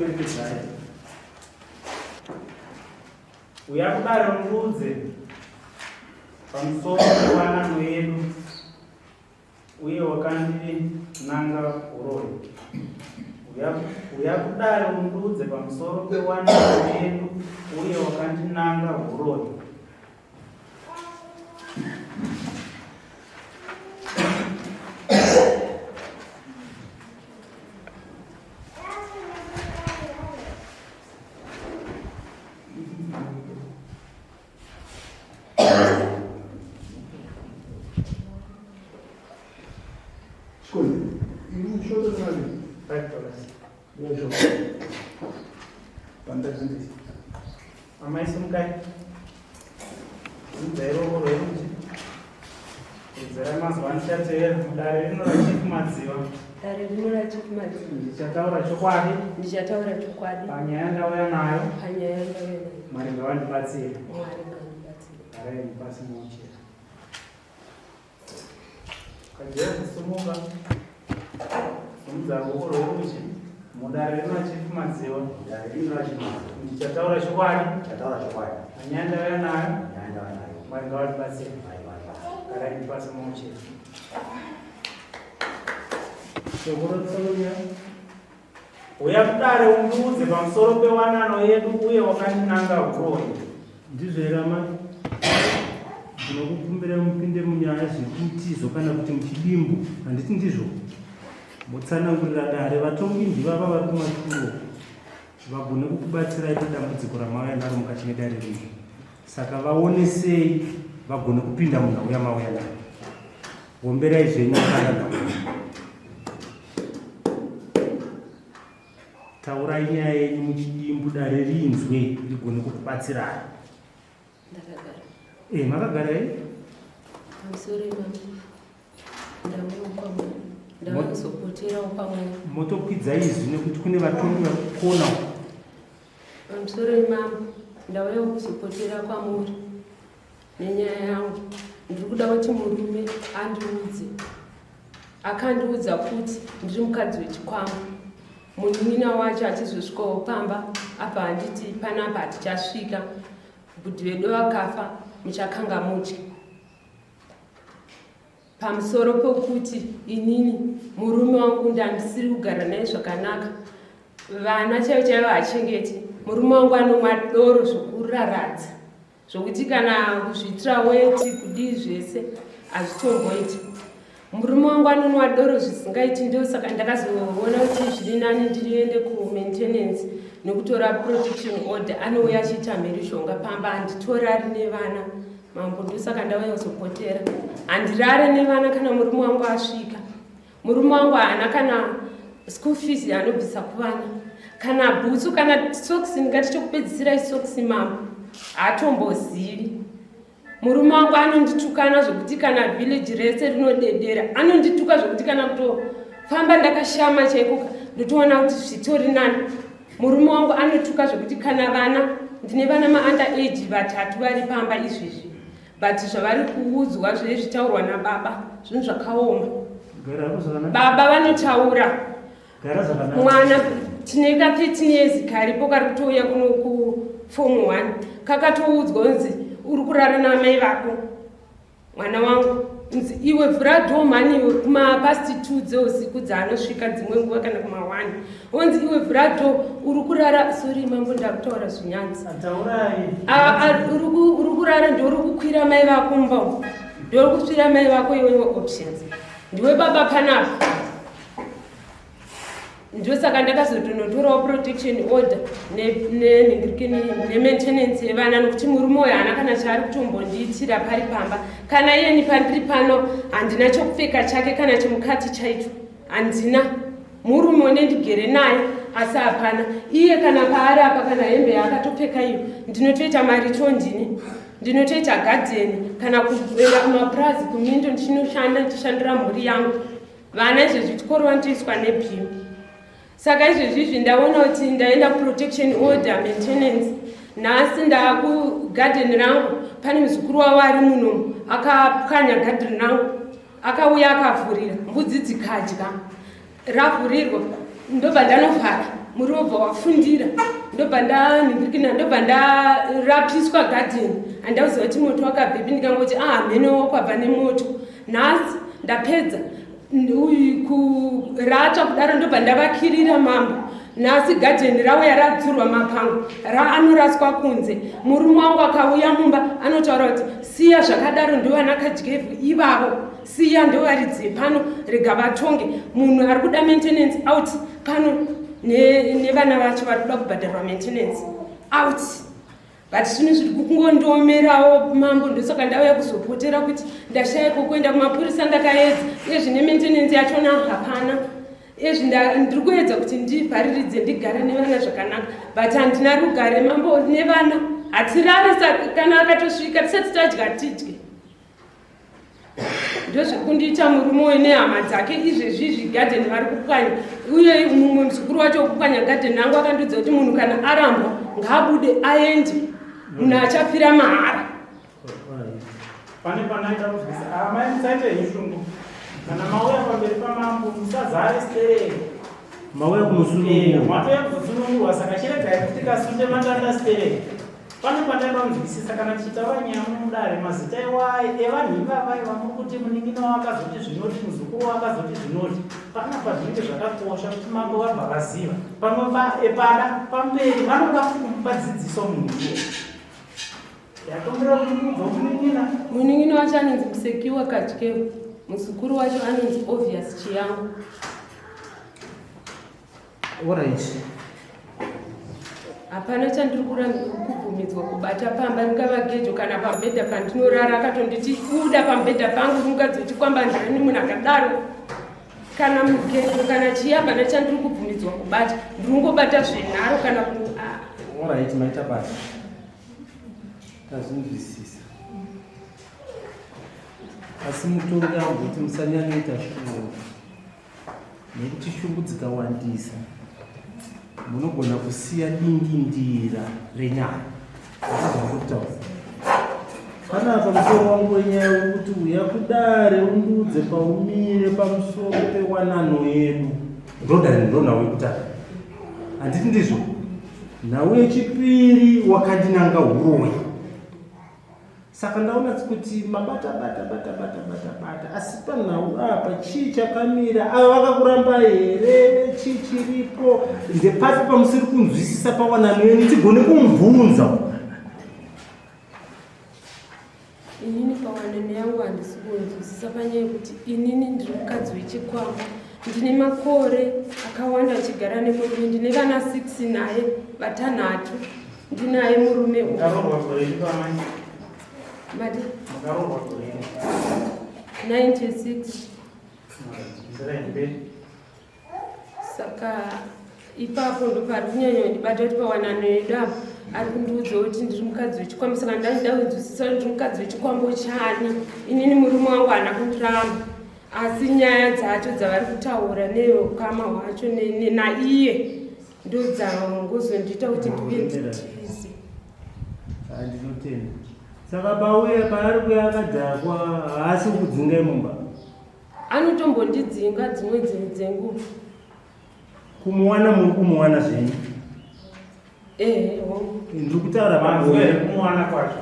kupirikidzayo. Uyakudaro ndudze pamusoro pewanano yedu uye wakandinanga urori. Uyakudaro ndudze pamusoro pewanano yedu uye wakandinanga urori. Ndichataura chokwadi panyaya ndauya nayo. Mwari ngavandibatsire. Garai mupasi muchera. Kajera kusumuka somudza ruoko rwerudyi mudare rino achifumadziwa. Ndichataura chokwadi panyaya ndauya nayo. Mwari ngavandibatsire. Garai mupasi muchera. Shokorotsouya uyakudare undudze pamusoro pewanano yedu uye wakandinanga urori. Ndizvo erama ndinokukumbira mupinde munyaya zvekutizo kana kuti muchidimbu. Handiti ndizvo mutsanangurira dare vatongi ndivava vari kumaturo vagone kukubatsirai padambudziko ramauya naro mukati medare rino. Saka vaonesei vagone kupinda munhau yamauya nayo. Omberai zvenyu kana taurai nyaya yenyu muchidimbu dare rinzwe rigone kukubatsirai. Makagara here? Motokwidza izvi nekuti kune vatongi vakukona. Pamusoro imambo ndauya kuzopotera kwamuri nenyaya yangu. Ndiri kuda kuti murume andiudze. Akandiudza kuti ndiri mukadzi wechikwama. Munin'ina wacho achizosvikawo pamba apa handiti panapa hatichasvika. Bhudhi vedu vakafa muchakanga muchi. Pamusoro pokuti inini murume wangu ndandisiri kugara naye zvakanaka. Vana chaivo chaivo hachengeti. Murume wangu anomwa doro zvokurararadza. Zvokuti kana kuzvitira weti kudii zvese hazvitomboiti. Murume wangu anonwa doro zvisingaiti. Ndio saka ndakazoona kuti zviri nani ndiriende kumaintenance nekutora protection order. Anouya achiita mherishonga pamba handitora rine vana. Mambo ndio saka ndauya kuzopotera. Handirare nevana kana murume wangu asvika. Murume wangu haana kana school fees anobvisa kuvana. Kana bhutsu kana socks ngati chokupedzisira socks mambo. Hatombozivi. Murume wangu anonditukana zvokuti kana village rese rinodedera. Anondituka zvokuti kana kutofamba ndakashama chaiko ndotoona kuti zvitori nani. Murume wangu anotuka zvokuti kana vana ndine vana maunda age 3 vari pamba izvizvi. But zvavari kuudzwa zvezvitaurwa nababa zvinhu zvakaoma. Baba vanotaura mwana tine ka 13 years karipo kari kutouya kuno ku form 1 kakatoudzwa kunzi uri kurara namai vako. Mwana wangu nzi iwe vhurado mani iwe kumapast 2 dzeusiku dzaanosvika dzimwe nguva kana kuma1 onzi iwe vhurado uri kurara. Sorry mambo ndakutaura zvinyanzi. Uri kurara ndori kukwira mai vako mba ndori kusvira mai vako iwe options ndiwe baba panapa. Ndio saka ndakazotonotorawo protection order nemaintenance yevana nokuti murume uyo haana kana chaari kutombondiitira pari pamba. Kana iyeni pandiri pano handina chokupfeka chake kana chemukati chaicho handina. Murume unendigere naye asi hapana. Iye kana paari apa kana hembe yaakatopfeka iyo ndinotoita maricho ndini. Ndinotoita gadheni kana kuenda kumapurazi kumindo ndichishandira mhuri yangu. Vana izvezvi chikoro vanotoiswa nebhimu. Saka izvezvi ndaona kuti ndaenda protection order maintenance. Nhasi ndakugarden rangu pane muzukuru wavo ari muno akapwanya garden rangu akauya akavhurira mbudzi dzikadya. Ravhurirwa ndobva ndanovhara muri wobva wafundira ndobva ndanhingirikina ndobva ndarapiswa gadheni handauziva kuti moto wakabvepi ndikangoti mhene wakwabva nemoto nhasi ndapedza kuratsva kudaro ndobva ndavakirira mambo nhasi gadheni rauya radzurwa mapango anoraswa kunze murume wangu akauya mumba anotaura kuti siya zvakadaro ndovanakadyevu ivavo siya ndovaridziye pano rega vatonge munhu ari kuda maintenance out pano nevana vacho vari kuda kubhadharwa maintenance out but zvino zviri kungondomerawo mambo ndosaka ndauya kuzopotera kuti ndashayiko kuenda kumapurisa ndakaedza uye zvine maintenance yachona hapana izvi ndiri kuedza kuti ndivhariridze ndigare nevana zvakanaka but handina rugare mambo nevana hatirari kana akatosvika tisati tadya tidye ndozvekundiita murume uyu nehama dzake izvezvizvi gadheni vari kupwanya uye mumwe muzukuru wacho wokupwanya gadheni angu akandudza kuti munhu kana arambwa ngaabude aende munhu achapfira mahara pane panaita kuzvisa amai musaite ishungu kana mauya pamberi pamambo musazare stereo mauya kumusunungurwa matoya kuzosunungurwa saka chiregai kuti kasunde matanda stereo pane pandaida kunzwisisa kana tichitaura nyaya mudare mazita evanhu ivavai vamuri kuti muningino wakazoti zvinoti muzukuru wakazoti zvinoti panapa zvinenge zvakakosha kuti mambo vabva vaziva pamwe pada pamberi vanoda kumupa dzidziso munhu yatombera kuti kubva kuningina muningino wacho anonzi musekiwa kadyevo muzukuru wacho anonzi obvious chiyangu alright hapana chandiri kubvumidzwa kubata pamba ringava gejo kana pambedha pandinorara akatonditi uda pambedha pangu ringazochikwamba ndirani munhu akadaro kana mugejo kana chii hapana chandiri kubvumidzwa kubata ndiringobata zvenharo kana alright maita basa tazvinzwisisa asi mutongi angu kuti musanyanoita shungu nekuti shungu dzikawandisa munogona kusiya dingindira renyaya azvakutaura panapa musoro wangu wenyaya wekuti uya kudare undudze paumire pamusoro pewanano yedu ndodani ndonhau yekutanga handiti ndizvo nhau yechipiri wakandinanga uroyi saka ndaona kuti mabata asi panhau apa chii chakamira ava vakakuramba here chii chiripo ndepati pamusiri kunzwisisa pawanano yenu tigone kumubvunza inini pawanano yangu handisi kunzwisisa panyaya yekuti inini ndiri mukadzi wechikwama ndine makore akawanda achigara nemurume ndine vana 6 naye vatanhatu ndinaye murume Madi? 96. Saka ipapo ndo pari kunyanya ndibata kuti pawanano yedu apo ari kundiudza kuti ndiri mukadzi wechikwambo saka ndandinzwisisa kuti ndiri mukadzi wechikwambo chani inini murume wangu haana kundiramba asi nyaya dzacho dzavari kutaura neukama hwacho naiye ndo dzangozondiita kuti ndive nditizi handinotenda saka pauya paari kuya akadhakwa haasi kudzingai mumba anotombondidzinga dzimwe dzenguva kumuwana muri kumuwana zvenyu ndiri kutaura kumuwana kwacho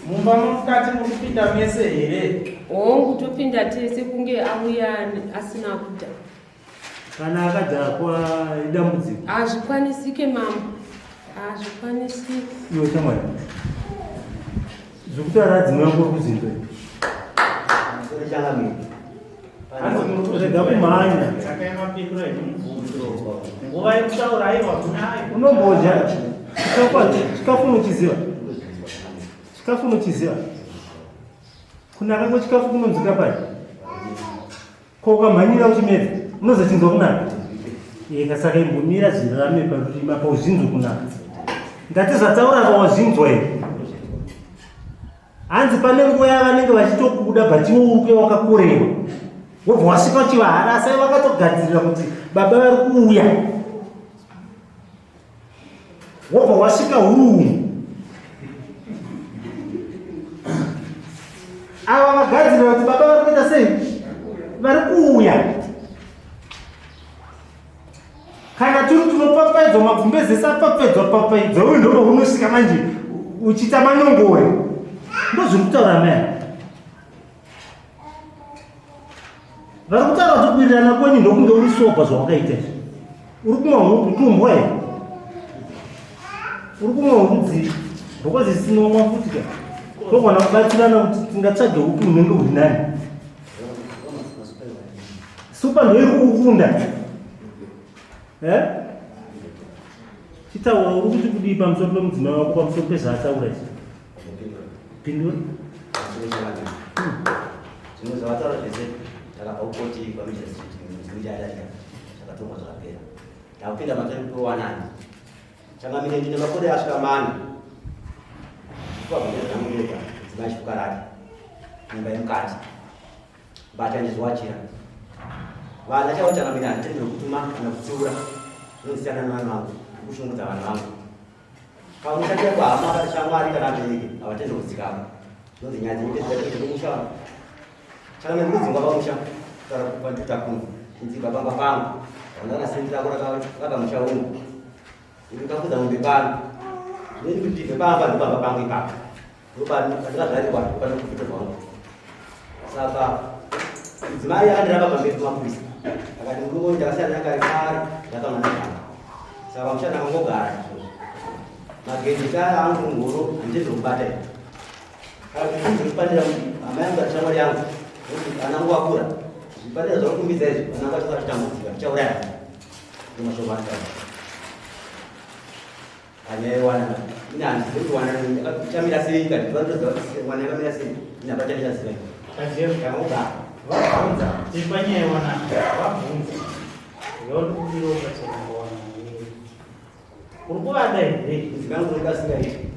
mumba mukati muri kupinda mese here hongu topinda tese kunge auya asina kuda kana akadhakwa idambudziko hazvikwanisike mambo hazvikwanisi iwe shamwari zvekutaura dzimwe yangu uri kuzinzwa rega kumhanya nguva yekutaura aiwa kunayo unombodya chikafu unochiziva chikafu unochiziva kunaka kwechikafu kunonzwika pai ko ukamhanyira uchimedza unozochinzwa kunaka saka imbomira zvirarame parurima pauzvinzwa kunaka ndati zvataura pawazvinzwa here hanzi pane nguva yavanenge vachitokuda batiuke wakakorewa wobva wasvika uchivahara sai vakatogadzirira kuti baba vari kuuya wobva wasvika hurumu ava vagadzirira kuti baba vari kuita sei vari kuuya turi tunopapaidzwa magumbeze sapapaidzwa uyu ndo unosvika manje uchiita manongore ndozviri kutaura mai vari kutaura kuti kuwirirana kwenyu ndokunge uri sopa zvawakaita izvi uri kumwa utumbwa here uri kumwa urudzi ndokozi sinomwa futi ka togona kubatsirana kuti tingatsvage upi unenge uri nani supa ndoiri kukukunda chitaura uri kuti kudii pamusoro pemudzimai wako pamusoro pezvaataura izvi pindura zvimwe zvavataura zvese ndakabva kukoti kwamichaiaaa zvakatorwa zvakapera ndakupinda mataiprowanani changamine ndine makore asvika mani kwabvaaamurega dzimai chifuka rake imba yemukati bata ndizowachira vana chavo changamine handitendere kutuma kana kutsiura zvinosiyana nevanhu vangu kushungudza vanhu vangu kamushatira kuhama kati shamwari kana abereke havatendere kudzikama zvinonzi nyaya dzemumusha changamine kudzingwa pamusha pandita kuno inzika pamba pangu vandakasindira rakamusha ungu ikakudza mumbe pano ndini kuti ndibve pamba ndipamba pangu ipapo ndikagarirwa panokupita zvangu saka mudzimai akandiramba pamberi pemapurisa akati murume ndakasiyana nakare kare ndakamwanakana saka musha ndakangogara magenzi aya angu ngoro handitendere kubata zvipanira hama yangu atishamwari yangu ana nguva kura zvipanira zvakukumbidza izvi vana vacho vachitambudzika tichauraya nemashoko ataa anyaiwana ine handizivi kuti wana chamira sei kati wana yakamira sei ine hapachamira sei ndakangogara vabvunza tipanyaiwana vabvunza yaudirokachaona uri kuvada here zikangu zvirikasika izvi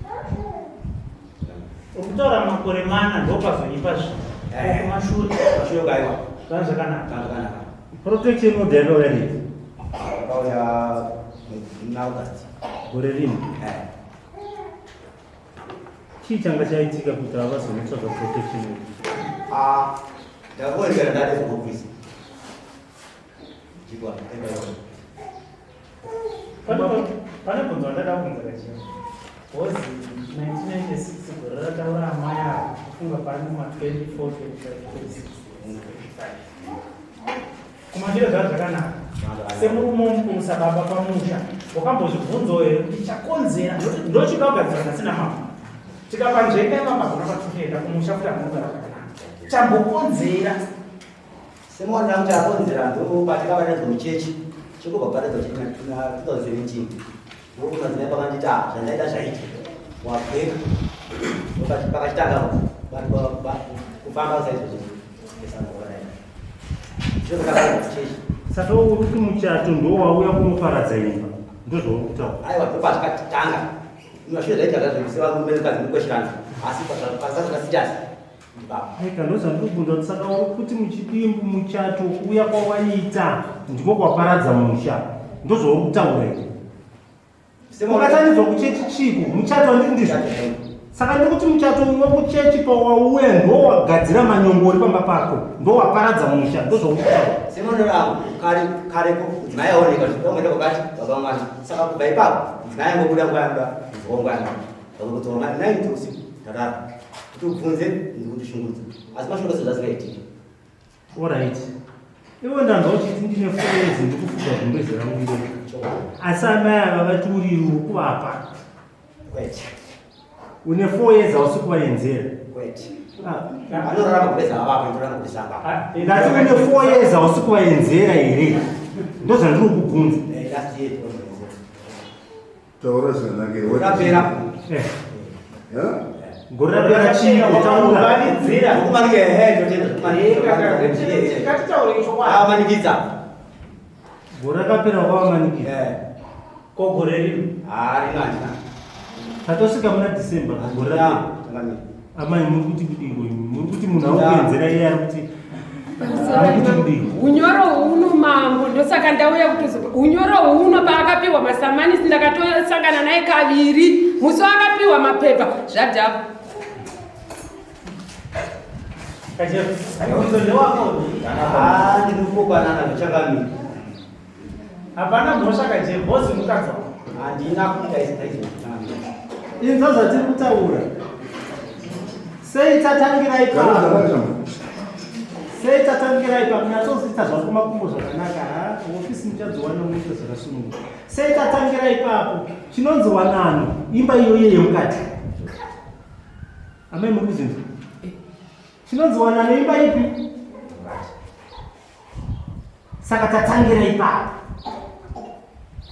uri kutaura makore mana ndopazonyipa zvimashure mashure kaiwa kana zvakanaka zvakanaka protection order yakauya riti akauya muaugust gore rino chii changa chaitika kuti havazonotsvaga protection order ndakakuonekera ndadezokopurisa chikwa pane bvunzo vandada kubvunza kachino hozi 1996 gore rataura amai avo kufunga pane ma24 kumadiro zvavo zvakanaka semurume mukurusa baba pamusha wakambozvibvunzawo here kuti chakonzera ndochikagadzira kasina mama tikapanzveka ipapa kuna patinoenda kumusha kuti anogara zvakanaka chambokonzera semuona kuti akonzera ndopatikavanedzo muchechi chekubva kuparedza 2017 ndokumadzimai pakandita zvandaita zvaiti wapeka pakachitanga kufamba kusaizvozvo saka uri kuti muchato ndowauya kunoparadza imba ndozvauri kutaura aiwa ndopazvakatanga mashure zvaita zvazvosevamumerukadzi ndikweshirana asi pasazvakasitasi eka ndozvandikubvunza kuti saka uri kuti muchidimbu muchato kuuya kwawaita ndiko kwaparadza musha ndozvauri kutaura wakatanidzwa kuchechi chiko muchato wandiri ndizvo saka ndikuti muchato wekuchechi pawauya ndowagadzira manyongori pamba pako ndowaparadza musha ndozvauri kutaura semonorangu kareko mudzimai aoneka kuti pamwenda kwakati vakamwati saka kubva ipapo mudzimai angobuda ngwayanga zvongwanga vakutoa naiti usiku tatara kuti ubvunze ndikutishungudza asi mashungudzo zvazingaitika orit iwe ndanzwa uchiti ndine 4 years ndikufuga gumbeze rangu iroro asi amai ava vati uri uri kuvapa une 4 years hausi kuvaenzera anorarama kupedza avapa ndorarama kutisanga ngati une 4 years hausi kuvaenzera here ndozvandiri kubvunza taura zvakanaka rapera gore rapera chii kutaura amanikidza gore rakapera kwavamanikidza kogore rino rino handina tatosvika muna December gore rapera amai muri kuti kudingo muri kuti munhu aukuenzera iye ari kuti unyoro huno mambo ndosaka ndauya kuti unyoro huno paakapiwa masamanisi ndakatosangana naye kaviri musi akapiwa mapepa zvadhako ndinofokwanana zvichangamiri Hapana mhosva kajehozi mukadzi. Handina kuita izvi. Inzwa zvatiri kutaura. Sei tatangira ipapo? Sei tatangira ipapo? Nyatsoziita zvako kumakumbo zvakanaka, ofisi muchadziwana muite zvakasununguka. Sei tatangira ipapo? Chinonzi wanano, imba iyoyo yemukati. Amai muri kuzinzwa? Chinonzi wanano imba ipi? Saka tatangira ipapo.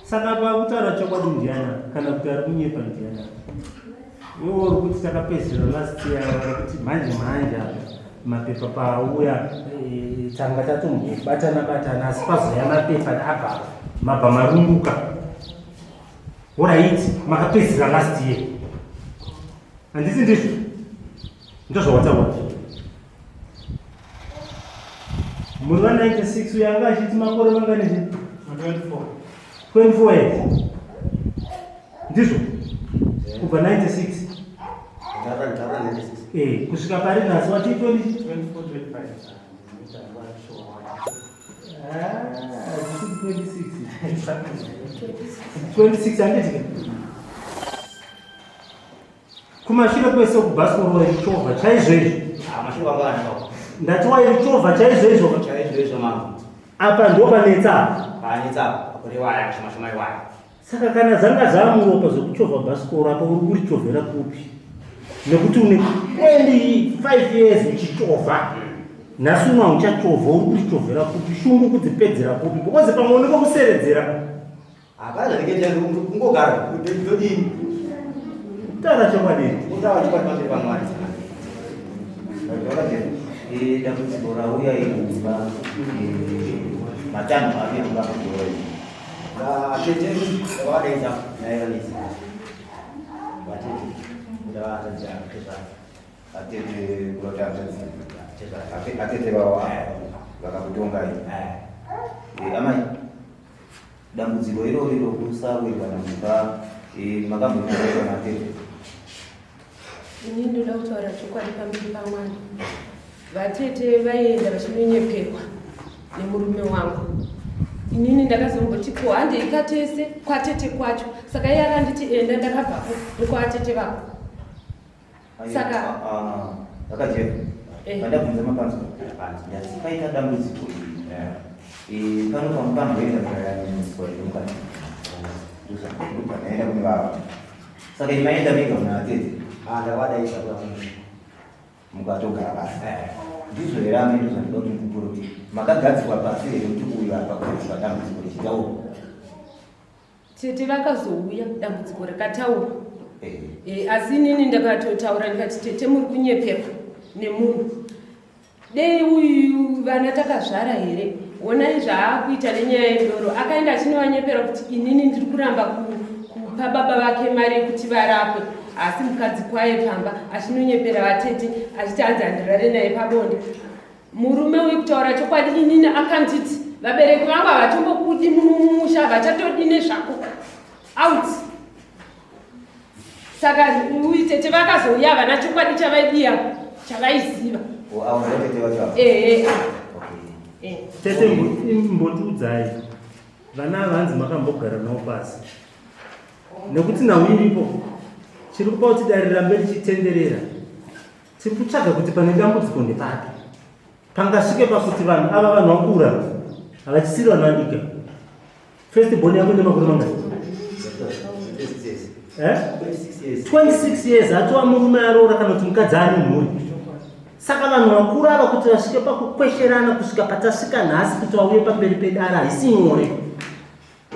Saka pakutaura chokwadi ndiana kana kuti ari kunyepa ndiana. Iwo uri kuti takapedzera last year kuti manje apa mapepa pauya tanga tatombobatana asi pazoya mapepa abva mabva marunguka. Alright, makapedzera last year. Handisi ndizvo? Ndozvawataura. Muri wa 96 uyo anga achiti makore mangani? 24 years. Ndizvo? Kubva 96. Kusvika pari nhasi wati 24, 25. 26 handiti kumashure kwese kubhasikoro wairichovha chaizvoizvo. Ndati wairichovha chaizvoizvo apa ndo panetsa. Saka kana zvanga zvamuropa zvekuchovha bhasikoro apa uri kurichovhera kupi? Nekuti une 25 years uchichovha, nhasi uno uchachovha uri kurichovhera kupi? Shungu kudzipedzera kupi? Because pamwe unenge kuseredzera. Hapana ndikenda kungogara ndodini. Tara chokwadi. Utawa chokwadi pamberi pamwari. Dambudziko rauya imba matano avyanga kuroyi. Atete wadaita nayeranisa. Atete kulota atete bawa vakakutonga iyi. Amai dambudziko iroro kusawirwa namuka makambotoreka matete. Ini ndoda kutaura chokwadi pamberi pamwari. Vatete vaenda vachinonyeperwa nemurume wangu. Inini ndakazomboti kuhandeika tese kwatete kwacho. Saka iye akanditi enda ndakabvapo nekwatete vako. Saka akajeka pandabvunza mapanzo ndasikaita dambudziko iri pano pamukamboenda mukati ndosanaenda kune vava. Saka imaenda mega muna atete ndawadaisa mukatogara pasi ndizvo here ame ndizvo ndida kuti mukuruti makagadzirwa pasi here kuti uyu apakuiwa dambudziko richitaurwa. Tete vakazouya dambudziko rakataurwa. Asi inini ndakatotaura ndikati tete muri kunyeperwa nemunhu. Dei uyu vana takazvara here, onai zvaakuita nenyaya yedoro. Akaenda achinowanyepera kuti inini ndiri kuramba kupa baba vake mari yekuti varapwe. Asi mukadzi kwaye pamba achinonyepera vatete achiti hanzi handirare naye pabonde. Murume uyu kutaura chokwadi inini akanditi vabereki vangu havatombokudi mumusha, havachatodine zvako out. Saka uyu tete vakazouya havana chokwadi chavaidiya chavaiziva. Tete mbotiudzai vana vanzi makambogara navo pasi nekuti nauyiripo chiri kupa kuti dare rambe richitenderera. Tiri kutsvaga kuti pane dambudziko ndepapi pangasvike pakuti vanhu ava vanhu vakura havachisiri vanhu vadika. First born yako nemakore mangani? 26 years. Hatova murume aroora kana kuti mukadzi ane mhuri. Saka vanhu vakuru ava kuti vasvike pakukwesherana kusvika patasvika nhasi kuti vauye pamberi pedare haisi nyore.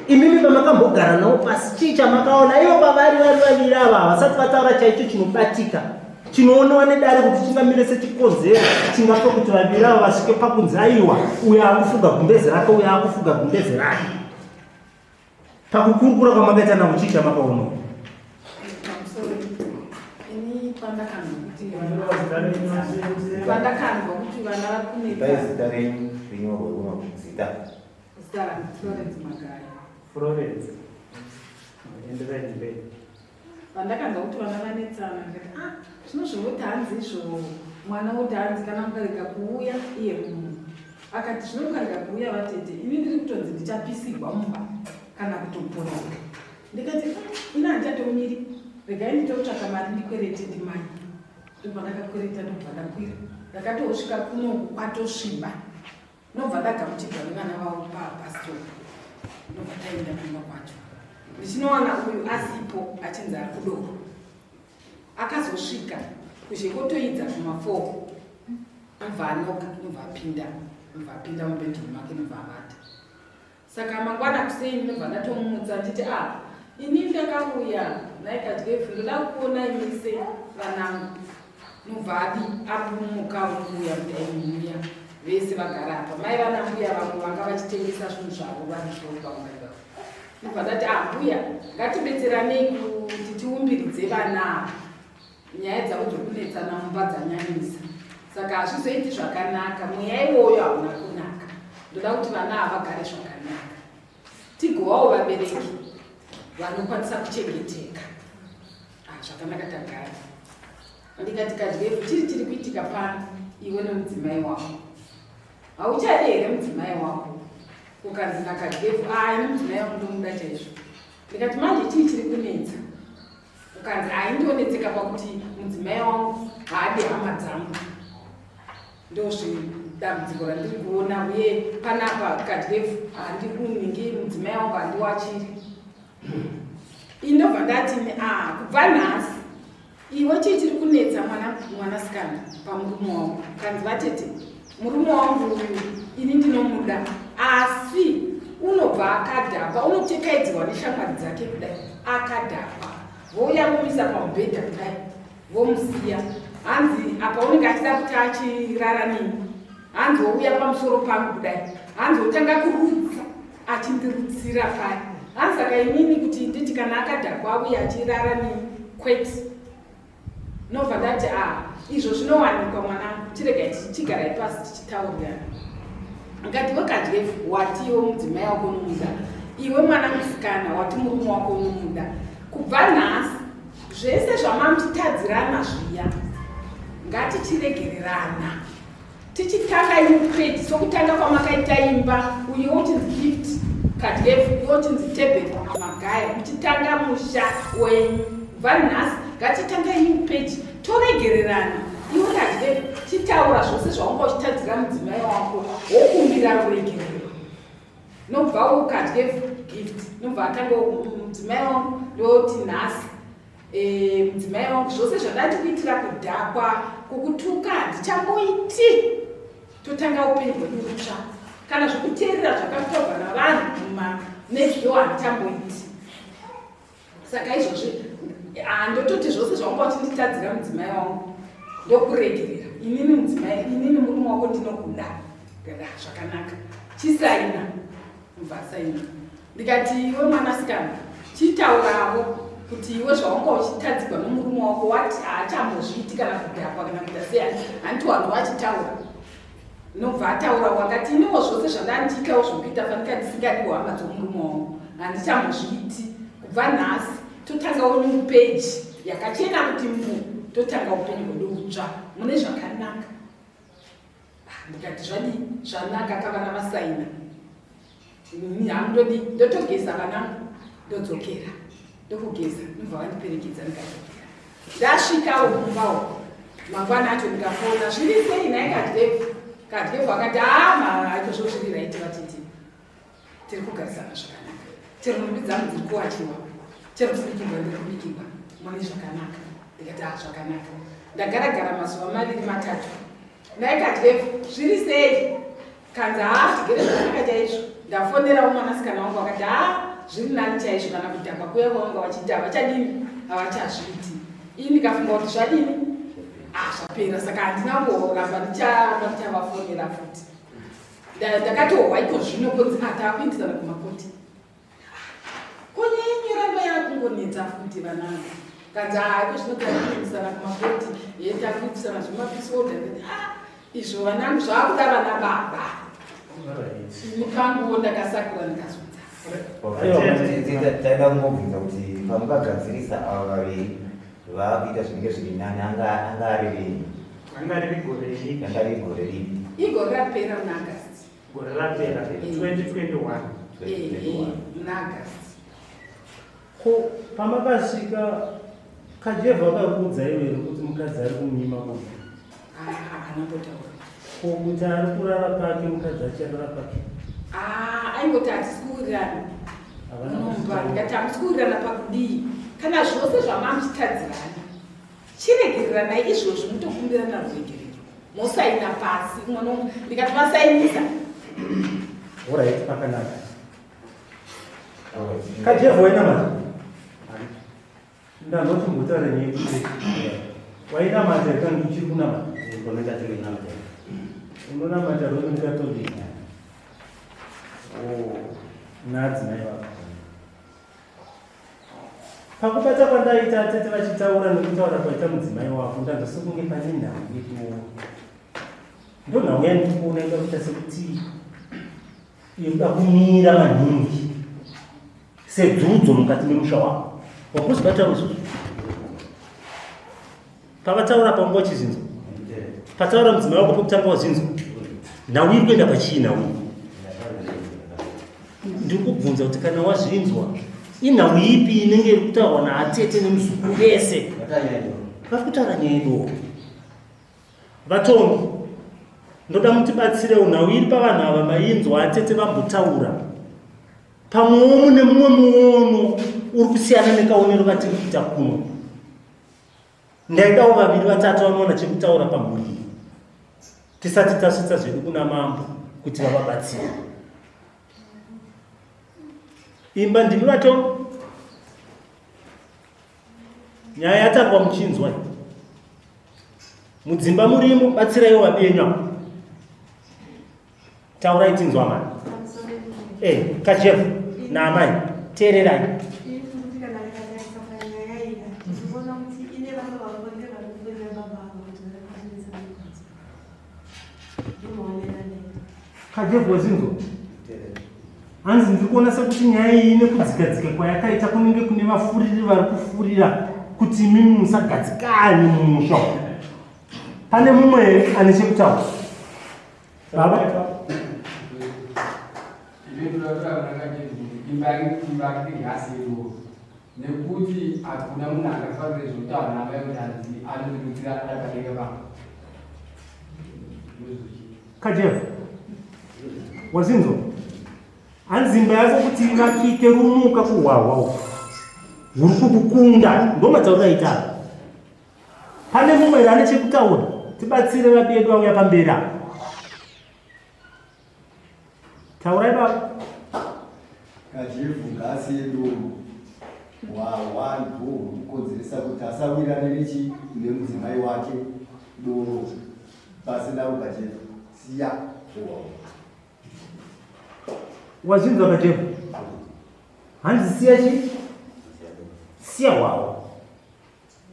Imimi pamakambogara navo pasi chii chamakaona? Ivo pavari vaviri ava havasati vataura chaicho chinobatika chinoonewa nedare kuti chingamire sechikonzero chingape kuti vaviri ava vasvike pakunzi aiwa uyo akufuga gumbeze rake uyo akufuga gumbeze rake. Pakukurukura kwamakaita navo chii chamakaona? Pandakanzwa kuti vana vakuneta Florence. Enderai mberi. Pandakanzwa kuti vana vanetsana ndikati zvinozvoti hanzi izvo mwana woti hanzi kana mukarega kuuya iye munhu akati zvino mukarega kuuya vatete ini ndiri kutonzi ndichapisirwa mumba kana kutoporoka. Ndikati ina handichatomiri, regai nditotsvaka mari ndikwerete ndimai. Ndobva ndakakwereta ndobva ndakwira. Ndakatosvika kuno kwatosviba. Ndobva ndagamuchirwa nevana vavo pasitopu. Ndobva taenda kumba kwacho. Ndichinowana uyu asipo achinzi ari kudoro. Akazosvika kuzhekotoidza kuma4 ndobva anoka ndobva apinda mubedroom make ndobva avata. Saka mangwana kuseni ndobva ndatomumutsa nditi ini ndakauya naikadyefu ndoda kuona imise vanangu. Ndobva apumuka uya mudaimuya vese vagara apa. Mai vana mbuya vamwe vanga vachitengesa zvinhu zvavo varizvopaungaivavo. Ndobva ndati mbuya ngatibetseranei kuti tiumbiridze vana nyaya dzavo dzokunetsana mumba dzanyanyisa. Saka hazvizoiti zvakanaka, mweya iwoyo hauna kunaka. Ndoda kuti vana ava vagare zvakanaka. Tigovawo vabereki vanokwanisa kuchengeteka. Zvakanaka tagara. Ndikati kadyefu chiri kuitika pano iwe nemudzimai wako. Hauchadi here mudzimai wako? Ukanzi nakadyefu ine mudzimai wako ndomuda chaizvo. Ndikati manje chiri kunetsa? Ukanzi ndonetseka pakuti mudzimai wangu haadi hama dzangu. Ndozvidambudziko randiri kuona, uye panapa kadyefu handikuningi mudzimai wangu handiwachiri. Indobva ndati kubva nhasi iwe chiri kunetsa mwanasikana pamurume wangu. Kanzi vatete murume wangu uyu ini ndinomuda, asi unobva akadhapa, unotekaidzwa neshamwari dzake kudai akadhapa. Vouya vomisa pamubhedha kudai vomusiya. Hanzi apa unenge achida kuti achirara nini. Hanzi wouya pamusoro pangu kudai. Hanzi wotanga kurutsa achindirutsira paya. Hanzi saka inini kuti nditi kana akadhapa auya achirara nini kwete. Nobva ndati izvo zvinowanikwa mwanangu, tiregai tichigarai pasi tichitaurirana. Ngati wakadyefu wati iwe mudzimai wako unomuda, iwe mwana musikana wati murume wako unomuda, kubva nhasi zvese zvamamuchitadzirana zviya ngatichiregererana. Tichitanga imupeji sokutanga kwamakaita imba, uye uchinzi gift kadyefu, iwe uchinzi tebheti magaya, muchitanga musha wenyu. Kubva nhasi ngatitanga imupeji toregererana. Iwe kadyefu chitaura zvose zvaunga uchitadzira mudzimai wako, wokumbira ruregerero. Nobva ukadyefu gift, nobva atanga mudzimai wangu ndoti nhasi mudzimai wangu zvose zvandati kuitira kudhakwa kukutuka handichamboiti. Totanga upenyu hwedu rutsva. Kana zvokuteerera zvakatorwa navanhu mumanezviyo handichamboiti. Saka izvozvi ndototi zvose zvaunga uchinditadzira mudzimai wangu ndokuregerera. Inini mudzimai, inini murume wako ndinokuda. Zvakanaka. Chisaina. Mubva saina. Ndikati iwe mwanasikana chitaurawo kuti iwe zvaunga uchitadzirwa nomurume wako wati haachambozviiti kana kudhakwa kana kuita sei, handiti wanhu wachitaura. Nobva ataura wakati iniwo zvose zvandandiitawo zvokuita fanika ndisingadi kuhama dzomurume wangu handichamuzviiti. Kubva nhasi totangawo new page yakachena kuti totanga upenyu hwedu hutsva mune zvakanaka. Ndikati zvadii zvanaka kavana vasaina. Handodi ndotogeza vanangu ndodzokera ndokugeza ndobva vandiperekedza ndikadzokera. Ndasvikawo kumbawo mangwana acho ndikafona zviri sei naye kadyefu akati hacho zvo zviri raiti vatiti tiri kugarisana zvakanaka, chero nhumbi dzangu dziri kuwachiwa, chero kubikirwa ndiri kubikirwa mune zvakanaka. Ndikati zvakanaka. Ndagara mazuva 2-3 naye kadyefu zviri sei. Kanzi tigere zvakanaka chaizvo. Ndafonera mwanasikana wangu akati zviri nani chaizvo, kana kudhakwa kuya kwavanga vachiita havachadini, havachazviiti. Ini ndikafunga kuti zvadini zvapera, saka handina kuramba ndichavafonera futi. Ndakatohwa iko zvino kunzi taakuindisana kumakoti. Kunyenyerano yakungonetsa futi vanangu. Kanzi iko zvinotakuindisana kumakoti, takuindisana zvemapisodha. Izvo vanangu zvakuda vana baba. Mukangu ndakasakura ndikazodza. Taida kungobvunza kuti pamukagadzirisa ava vaviri vakuita zvinenge zviri nani anga ari rini? Anga riri gore ripi? Anga riri gore ripi? Igore rapera muna Agasti. Gore rapera 2021. munaagasti. Ko pamakasvika Kajeva akakuudza iwe kuti mukadzi ari kumima kuti Haana kutotaura. ko kuti ari kurara pake mukadzi achirara pake Aingoti hatisi kuwirirana. Ndikati hamisi kuwirirana pakudii. Kana zvose zvamamuchitadzirana chiregereranai izvozvo mutokumbirana ruregerero. Mosaina pasi ndikati masainisa. Alright, pakanaka. Kajeva wainamata ndangoti mbutaura newe kuti wainamata kana uchiri kunamata unonamata ronikatodii nadzimai vako pakubata kwandaita tete vachitaura nekutaura kwaita mudzimai wako ndandosekunge pane nhau yeduwo ndo nhau yandikuona ida kuita sekuti inoda kumira maningi sedzudzo mukati memusha wako wakuzibata uzuzu pavataura panguva chizinzo pataura mudzimai wako pokutanga wazinzo nhau iri kuenda pachii nhau ndiri kubvunza kuti kana wazvinzwa inhau ipi inenge iri kutaurwa naatete nemuzukuru vese vari kutaura nyaya yeduwo vatongi ndoda mutibatsirewo nhau iri pavanhu ava mainzwa atete vambotaura pamwewo mune mumwe muono uri kusiyana nekaonero katiri kuita kuno ndaidawo vaviri vatatu vanoona chekutaura pamhuri tisati tasvitsa zvedu kuna mambo kuti vavabatsire imba ndimi vatongi nyaya yatangwa muchinzwa mudzimba murimo batsiraiwo vabenywa taurai tinzwa mani Kajeva naamai teererai Kajeva wazinzo hanzi ndiri kuona sekuti nyaya iyi nekudzikadzika kwayakaita kunenge kune vafuriri vari kufurira kuti mimi musagadzikani mumusha pane mumwe ane chekutaura baba nekuti hakuna munhu angafarire zvotaura nava yekuti hanzi anondikutira akadenga vanhu. Kajeva wazinzo hanzi imba yako kuti ivakike rumuka kuhwahwa huri kukukunda ndomataurira itara pane mumwe ane chekutaura tibatsire vabedu auya pamberi apa taurai baba Kajeva ngasiye doro hwawanhu hukonzeresa kuti asawirane nemudzimai wake doro pasina Kajeva siya wazvinzwa Kajeva hanzi siya chi siya hwawa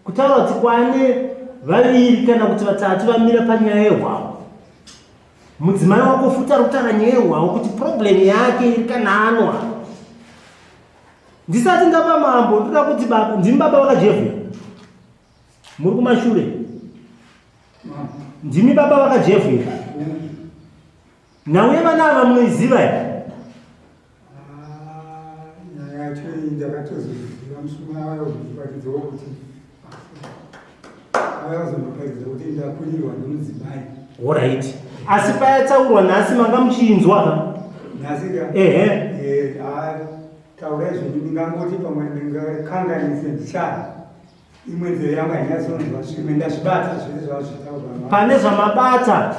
kutaura kuti kwane vaviri kana kuti vatatu vamira panyaya yehwawa mudzimai wako futi ari kutaura nyaya yehwawa kuti problemu yake iri kananwa ndisati ndapa mambo ndoda kuti baba ndimi baba vaKajeva muri kumashure ndimi baba vaKajeva nhau yevana ava munoiziva here nyaya yacho ndakatozoziva musumuna wayo kuzviparidzawo kuti avazondoparidza kuti ndakurirwa nemudzimai. Alright, asi payataurwa nhasi manga muchinzwa nhasika taurai zvinhu ndingangoti pamwe ndingakanganise ndichara imwe nzeve yangu hainyatsoonzwa zvimwe ndazvibata zvese zvavazvitaurwa pane zvamabata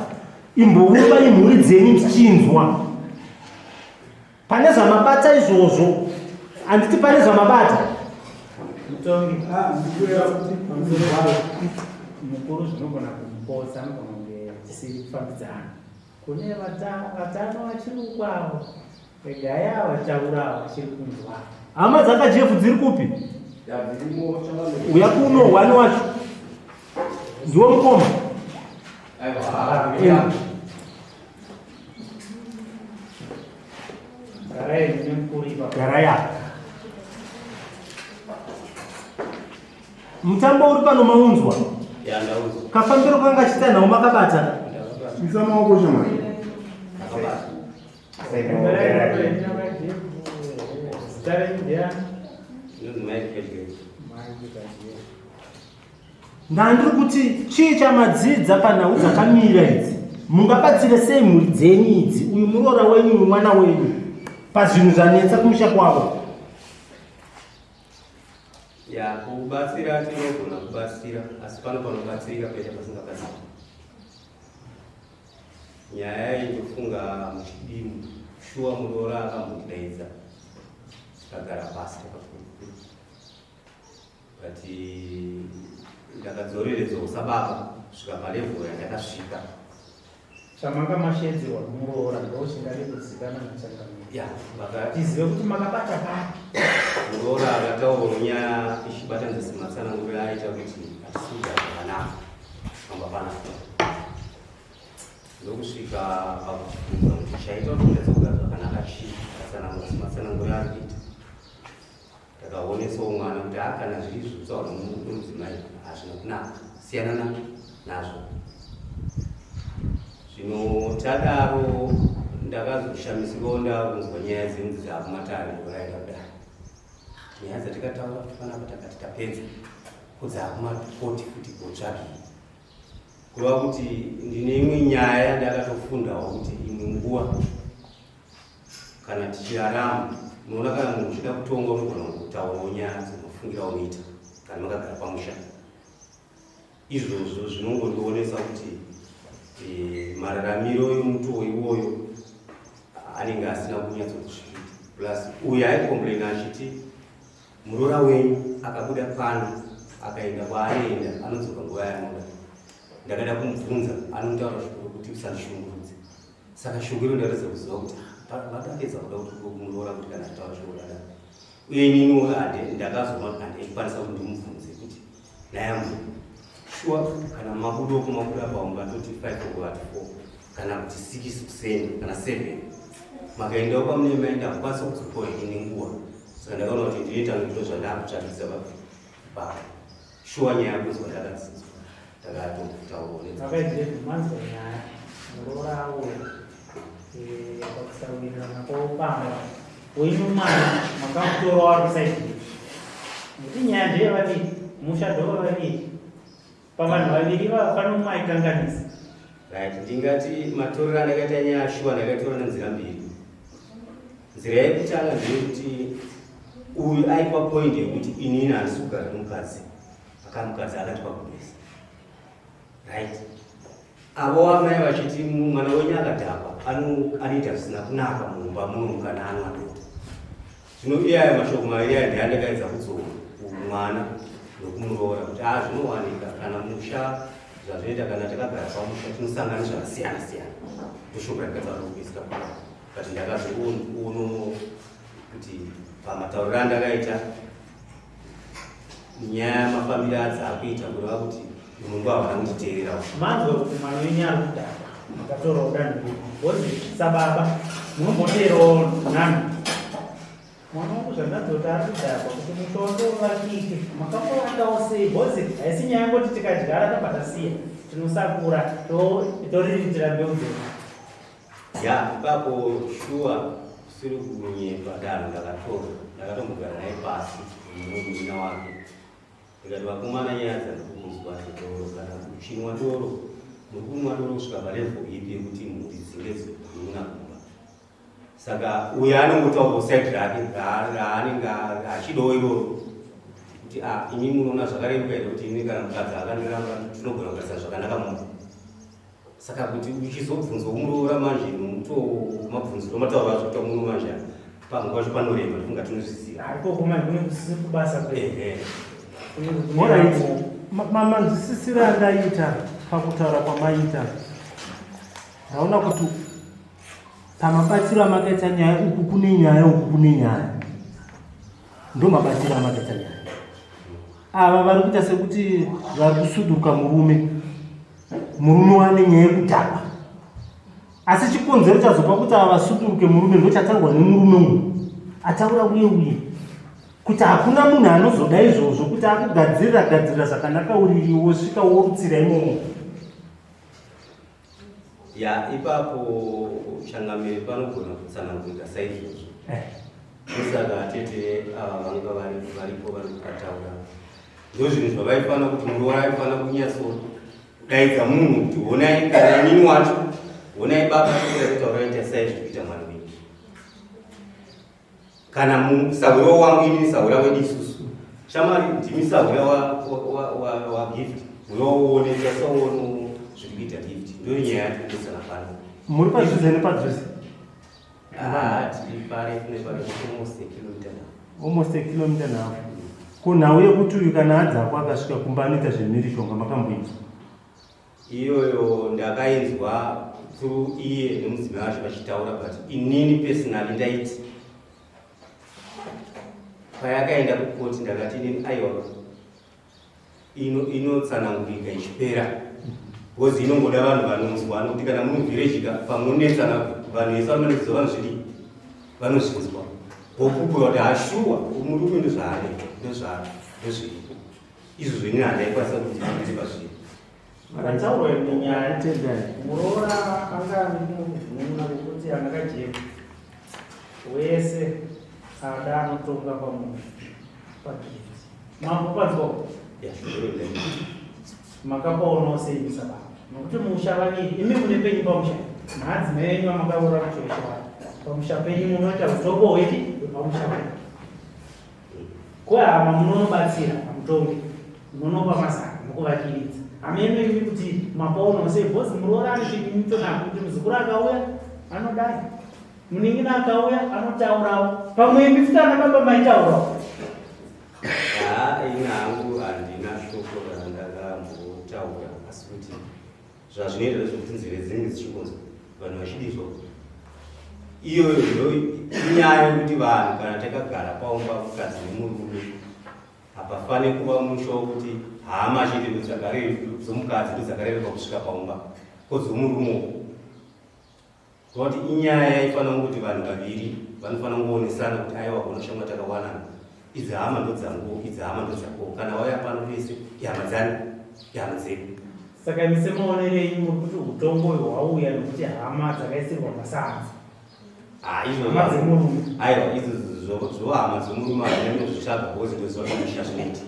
imbovumba imhuri dzenyu tichinzwa pane zvamabata izvozvo handiti pane zvamabata mutongi ndikuera kuti pamuzivayo mukuru zvinogona kumposa anogona kunge tisiri kufambidzana kune vatano vachiri ukwavo regaya vataura vachiri kunzwa hama dzakajefu dziri kupi uya kuno hwani wacho ndiwo mukoma garaya mutambo uri pano maunzwa kafambiro kanga achita nhau makabata isa maoko shamai Zita renyu ndiani? Ndandiri kuti chii chamadzidza panhau dzakamira idzi mungabatsire sei mhuri dzenyu idzi, uyu muroora wenyu, uyu mwana wenyu, pazvinhu zvanetsa kumusha kwavo? Ya, kubatsira tinogona kubatsira, asi pano panobatsirika pete pasingabatsira. Nyaya inofunga muchidimbu, shuwa muroora akambotidaidza, takagara pasi takakuru. Bati ndakadzoreredza usababa kusvika palevhuru yandakasvika. Chamanga mashedzerwa muroora ndochingade kuzikanwa nachangamira. Ya, tizive kuti makabata pari. Muroora akataura nyaya ichibatanisa matsananguriro aita kuti atisuja zvakanaka pamba panapa. Ndokusvika pakubvunza kuti chaita kuti ndadzokera zvakanaka chii matsananguriro ari kuita. Takaonesawo mwana kuti kana zviri zvitsaura nomudzimai hazvina kunaka, siyana nazvo. Zvino tadaro ndakazoshamisikawo ndakunzwa nyaya dzenyu dzakumatare ndoraida kudai. Nyaya dzatikataura kuti panapa takati tapedza kudzakumakoti futi kotsvakii. Kureva kuti ndine imwe nyaya yandakatofundawo kuti imwe nguva kana tichirarama, munoona kana munhu uchida kutonga unogona kutaurawo nyaya dzinofungira unoita kana makagara pamusha. Izvozvo zvinongondionesa kuti mararamiro yomuto iwoyo anenge asina kunyatsokusvika. Plus uyu aikomplaina achiti muroora wenyu akabuda pano akaenda kwaanoenda anodzoka nguva yanoda. Ndakada kumubvunza anotaura kuti usandishungurudze. Saka shungiro ndaratidza kuziva kuti vatapedza kuda kuti muroora kuti kana ataura zvoudada. Uye inini ndakazova handikwanisa kuti ndimubvunze kuti nayambo shuwa kana mabudoko mabuda paunga toti 5 over 4 kana kuti 6 kuseni kana 7 makaendawo pamune maenda akukwanisa kudzokawo ine nguva. Saka ndakaona kuti ndinoita zviro zvandakutsvakisa shuwa nyaya yakuzwa ndakadzidzwa takatotaurawo Manzwa nyaya muroora uyu pakusawirirana kwopamba wenyu mwana makamutora wari kusaidii. Kuti nyaya ndeyevadii mushadho wevadii pavanhu vaviri pano maikanganisa. Right, ndingati matorero andakaita nyaya yashuwa ndakatora nenzira mbiri. Nzira yekutanga ndeyekuti uyu aipa point yekuti inini handisi kugara nomukadzi, akamukadzi akati pakunesa. Right, avo vamai vachiti mwana wenyu akadhakwa anoita zvisina kunaka mumba muno kana ano adoko. Zvino iyayo mashoko maviri aya ndeyandakaedza kudzora mwana nokumuroora kuti zvinowanika kana musha zvazvinoita kana takagara pamusha tinosangana zvakasiyana siyana. Ndoshoko rakatsaura kuisika kuti ndakazoono kuti pamatauriro andakaita nyaya mafambiro adzakuita kureva kuti mungu havana kunditeerera. Manzwa kuti mwana wenyu ari kudhakwa makatora udano bhozi sababa munomboteerawo nani mwana wangu zvandadzoti ari kudhakwa kuti mutondo vakike makamuwandawo sei bhozi haisi nyaya yangoti tikadyara tabva tasiya tinosakura toriritira mbeu dzedu. Ya, ipapo shuwa siri kunyepa danho ndakatombogara naye pasi nomumina wake. Ndikati vakomana nyaya dzandikuzwa doro kana kuchinwa doro muri kunwa doro kusvika palevhuru ipi yekuti mhuri dzinge dzimuna kumba. Saka uyu anongotaurawo saidi rake raanenge achidawo iroro kuti ini munoona zvakareruka here kuti ini kana mukadzi akandiramba tinogona kugarisana zvakanaka munhu. Saka kuti uchizobvunzwa umuroora manje mabvunziro mataura zvekuita muno manje pangu pacho panorema tifunga tinozviziva. Ariko kumai kune kusisi kubasa kwe. Alright, manzwisisiro andaita pakutaura kwamaita ndaona kuti pamabatsiro amakaita nyaya uku kune nyaya uku kune nyaya ndo mabatsiro amakaita nyaya. Ava vari kuita sekuti vari kusuduka murume wane nyaya yekudhakwa, asi chikonzero chazopa kuti ava vasuduke murume ndochataurwa nemurume uyu ataura uye kuti hakuna munhu anozoda izvozvo kuti akugadzirira zvakanaka uriri wosvika worutsira imomo. Ya, ipapo changamire panogona kutsanangurira saizvozvo. Saka tete vanga varipo varikataura ndozvinhu zvavaifana kuti murume vaifana kunyatso kudaidza munhu kuti honai kana inini wacho honai baba kutaura ita sai zvikuita mwari wenyu kana saura wangu inini saura wedu isusu shamari ndimi saura wa gift unoonesa saono zvirikuita gift ndo nyaya yatikuisana pano muri padhuze nepadhuze almost a kilometer now. Kunhau yekuti uyu kana adzako akasvika kumba anoita zvemirishonga makamboinzwa? Iyoyo ndakainzwa through iye nemudzimai wacho vachitaura, but inini personally ndaiti payakaenda kukoti ndakati inini aiwa inotsanangurika ichipera because inongoda vanhu vanonzwa, nokuti kana muri village pamunonetsana vanhu vese vanonedziwa vanhu zvidi vanozvinzwa bhokubhuya kuti hashuwa umurume ndozviripo izvo zvenini handaikwanisa kuti ndipa zviri makataurwa nenyaya muroora anga anemuvhunga wekuti angakajeka wese ada anotonga pamunhu pagifti mambopanzwa makapaonawo seimisa baba nokuti musha vaviri imi mune penyu pamusha madzimai enyu amakaura kuchoisha pamusha penyu munoita utombo hweti pamusha penyu kwehama munonobatsira pamutongi munonopa mazana mukuvakiridza hameno imi kuti mapaonawo sei bhozi muroora anosvikimutonako kuti muzukuru akauya anodai muningina akauya anotaurawo pamwe imi futi ana baba maitaurawo ina hangu handina shoko randakambotaura asi kuti zvazvinoita nezvekuti nzeve dzinenge dzichingonzwa vanhu vachidizwa iyoyo inyaya yekuti vanhu kana takagara paumba mukadzi nemurume hapafane kuva musho wekuti hama chete dzomukadzi ndodzakarereka kusvika paumba kodzomurume kuti inyaya yaifana kuti vanhu vaviri vanofana kuonesana kuti aiwa kunoshamwa takawanana idzi hama ndodzangu idzi hama ndodzako kana wauya pano vese ihama dzani ihama dzedu saka misemaonerei muri kuti utongo uyu hwauya nokuti hama dzakaisirwa masanza hama dzemurume aiwa idzi zvohama dzemurume hainenge zvichabva bhozi ndozvamusha zvinoiti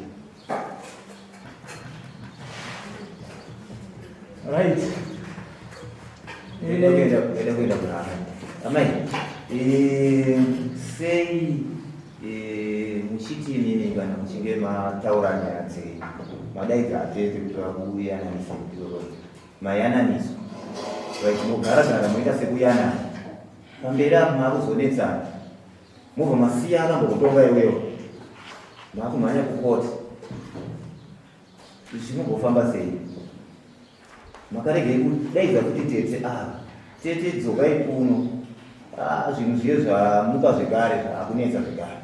right eda kuenda kunhana amai sei muchiti inini kana muchinge mataura nyaya dzei madaidza atete kuti vakuyananisa mudoro mayananiso vatinogara kana moita sekuyanana pamberi apo makuzonetsana mubva masiya akambokutonga iwewo makumhanya kukoti zvinongofamba sei makaregei kudaidza kuti tete tete dzokai kuno zvinhu zviye zvamuka zvekare zvakunetsa zvekare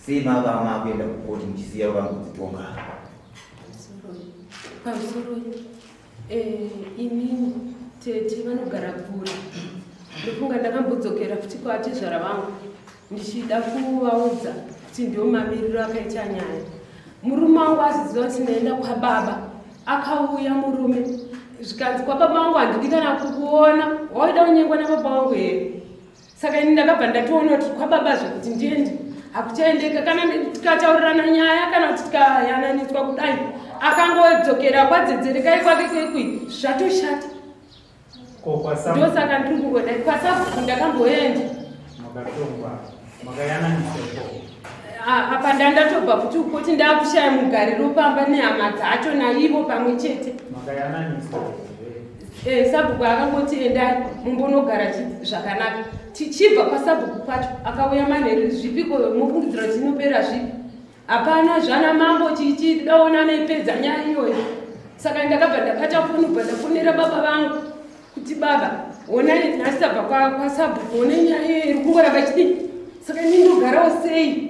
sei makuenda kukoti muchisiya vakangodzitonga pamusoro inini tete vanogara kure ndofunga ndakambodzokera futi kwatizvara vangu ndichida kuvaudza kuti ndio mamiriro akaita nyaya murume wangu aziziva kuti ndaenda kwababa akauya murume zvikanzi kwababa wangu handidi kana kukuona waida kunyengwa nababa wangu here saka ini ndakabva ndatoona kuti kwababa zvekuti ndiende hakuchaendeka kana tikataurirana nyaya kana kuti tikayananidzwa kudai akangodzokera kwadzedzerekai kwake kwekwi zvatoshata ndo saka ndiri kungodai kwasabuku ndakamboenda apa ndandatobva kuti ukoti ndakushaya mugariro pamba nehama dzacho naivo pamwe chete sabhuku akangoti endai mumbonogara zvakanaka tichibva kwasabhuku kwacho akauya manheru zvipiko mufungidziro dzinopera zvipi hapana zvana mambo chichidaona neipedza nyaya iyoyo saka ndakabva ndakata foni bva ndafonera baba vangu kuti baba onai nhasi tabva kwasabhuku one nyaya iyoyo iri kungoramba chidii saka nindogarawo sei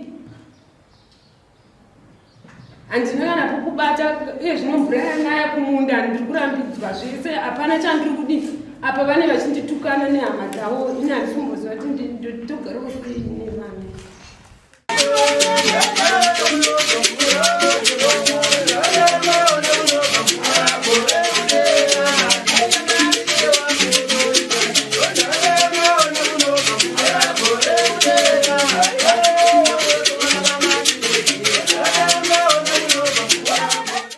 handina kana pokubata uye zvino mvura yanaya kumunda ndiri kurambidzwa zvese hapana chandiri kudii apa vane vachinditukana nehama dzavo ini handisomboziva kuti nditogarawo sei nevana